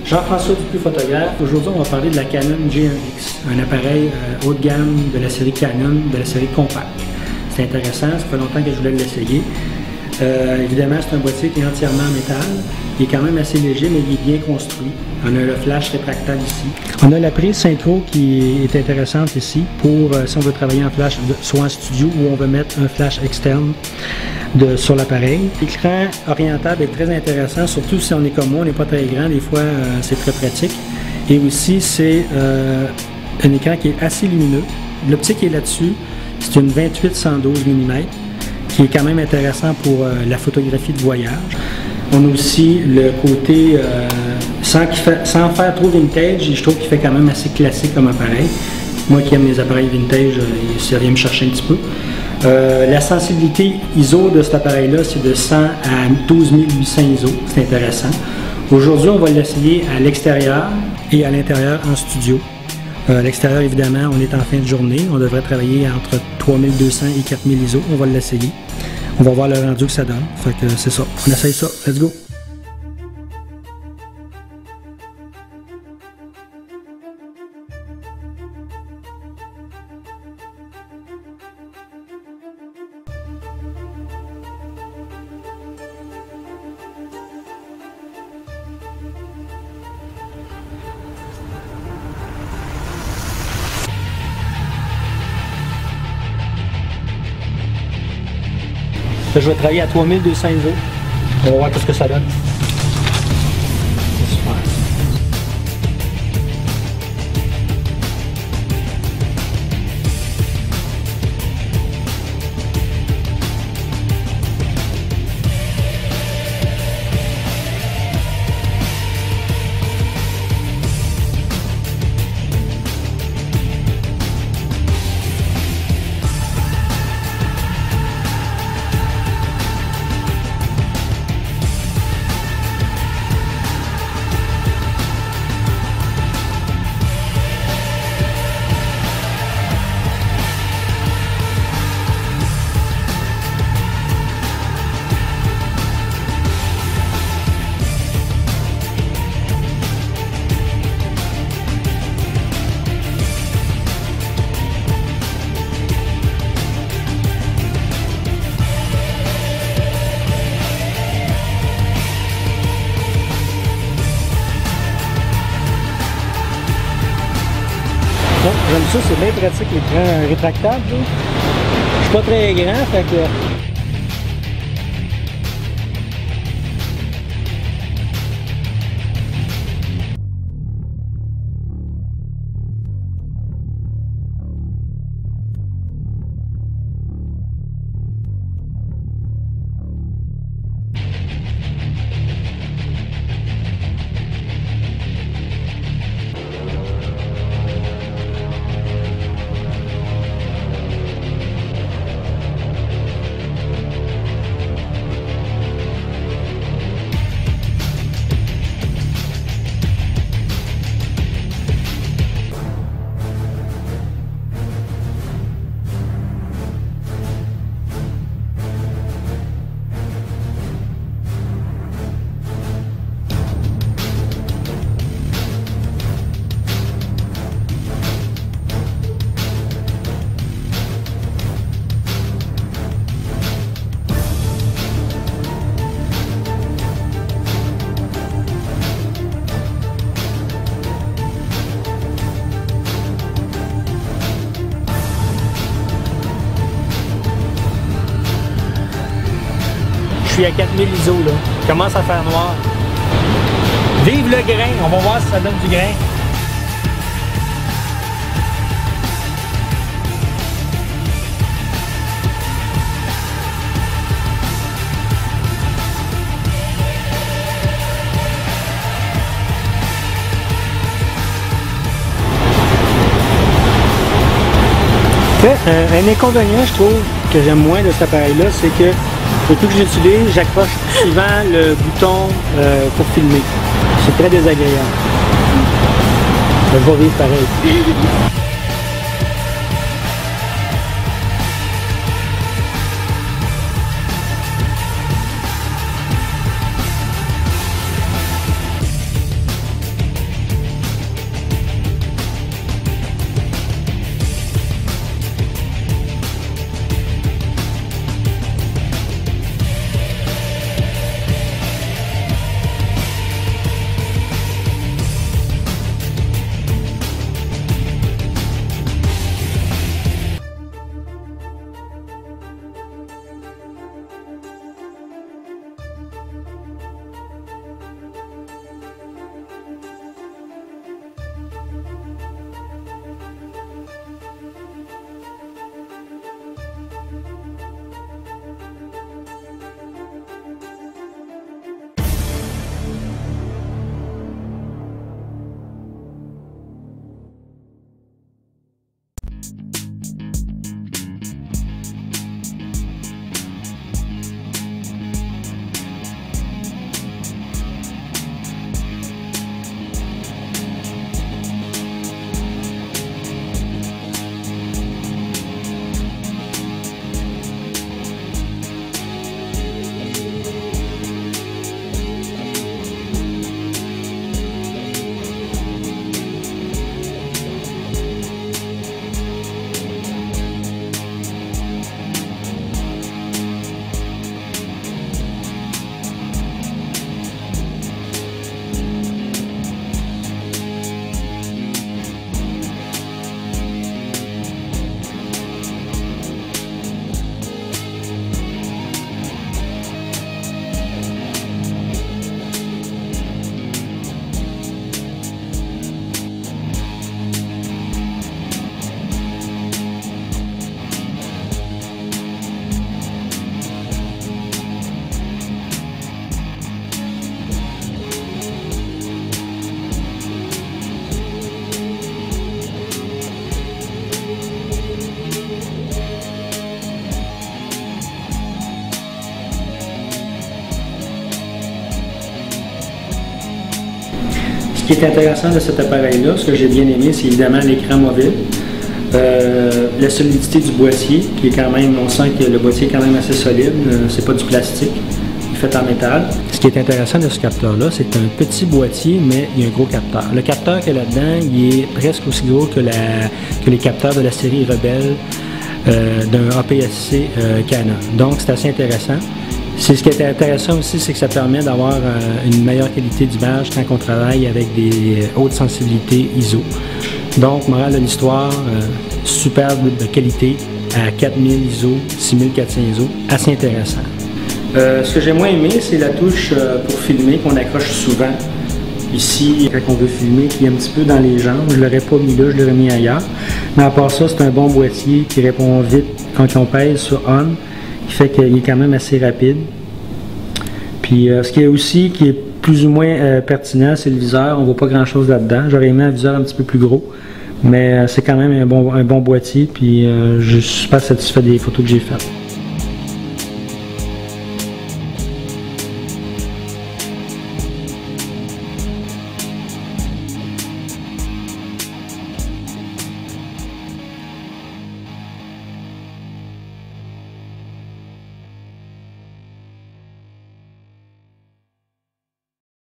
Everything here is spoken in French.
Jean-François Dupuis, photographe. Aujourd'hui, on va parler de la Canon G1X, un appareil haut de gamme de la série Canon, de la série Compact. C'est intéressant, ça fait longtemps que je voulais l'essayer. Évidemment, c'est un boîtier qui est entièrement en métal. Il est quand même assez léger, mais il est bien construit. On a le flash rétractable ici. On a la prise synchro qui est intéressante ici pour si on veut travailler en flash, soit en studio ou on veut mettre un flash externe sur l'appareil. L'écran orientable est très intéressant, surtout si on est comme moi, on n'est pas très grand, des fois c'est très pratique. Et aussi c'est un écran qui est assez lumineux. L'optique est là-dessus, c'est une 28-112 mm qui est quand même intéressant pour la photographie de voyage. On a aussi le côté, sans faire trop vintage, je trouve qu'il fait quand même assez classique comme appareil. Moi qui aime les appareils vintage, ça vient me chercher un petit peu. La sensibilité ISO de cet appareil-là, c'est de 100 à 12800 ISO, c'est intéressant. Aujourd'hui, on va l'essayer à l'extérieur et à l'intérieur en studio. À l'extérieur, évidemment, on est en fin de journée, on devrait travailler entre 3200 et 4000 ISO, on va l'essayer. On va voir le rendu que ça donne, fait que c'est ça, on essaye ça, let's go! Là, je vais travailler à 3200 ISO. On va voir ce que ça donne. C'est super. J'aime ça, c'est bien pratique l'écran rétractable. Je suis pas très grand, fait que... Je suis à 4000 ISO là. Commence à faire noir. Vive le grain, on va voir si ça donne du grain. Mais un inconvénient, je trouve, que j'aime moins de cet appareil-là, c'est que depuis que je l'utilise, j'accroche souvent le bouton pour filmer. C'est très désagréable. Je vais vivre pareil. Ce qui est intéressant de cet appareil-là, ce que j'ai bien aimé, c'est évidemment l'écran mobile, la solidité du boîtier, qui est quand même, on sent que le boîtier est quand même assez solide, c'est pas du plastique, il est fait en métal. Ce qui est intéressant de ce capteur-là, c'est un petit boîtier, mais il y a un gros capteur. Le capteur qu'il y a là-dedans, il est presque aussi gros que les capteurs de la série Rebelle d'un APS-C Canon. Donc c'est assez intéressant. Ce qui est intéressant aussi, c'est que ça permet d'avoir une meilleure qualité d'image quand on travaille avec des hautes sensibilités ISO. Donc, morale de l'histoire, superbe de qualité à 4000 ISO, 6400 ISO, assez intéressant. Ce que j'ai moins aimé, c'est la touche pour filmer qu'on accroche souvent. Ici, quand on veut filmer, qui est un petit peu dans les jambes, je ne l'aurais pas mis là, je l'aurais mis ailleurs. Mais à part ça, c'est un bon boîtier qui répond vite quand on pèse sur On, qui fait qu'il est quand même assez rapide. Puis ce qui est aussi qui est plus ou moins pertinent, c'est le viseur. On ne voit pas grand chose là-dedans. J'aurais aimé un viseur un petit peu plus gros, mais c'est quand même un bon boîtier. Puis je suis super satisfait des photos que j'ai faites.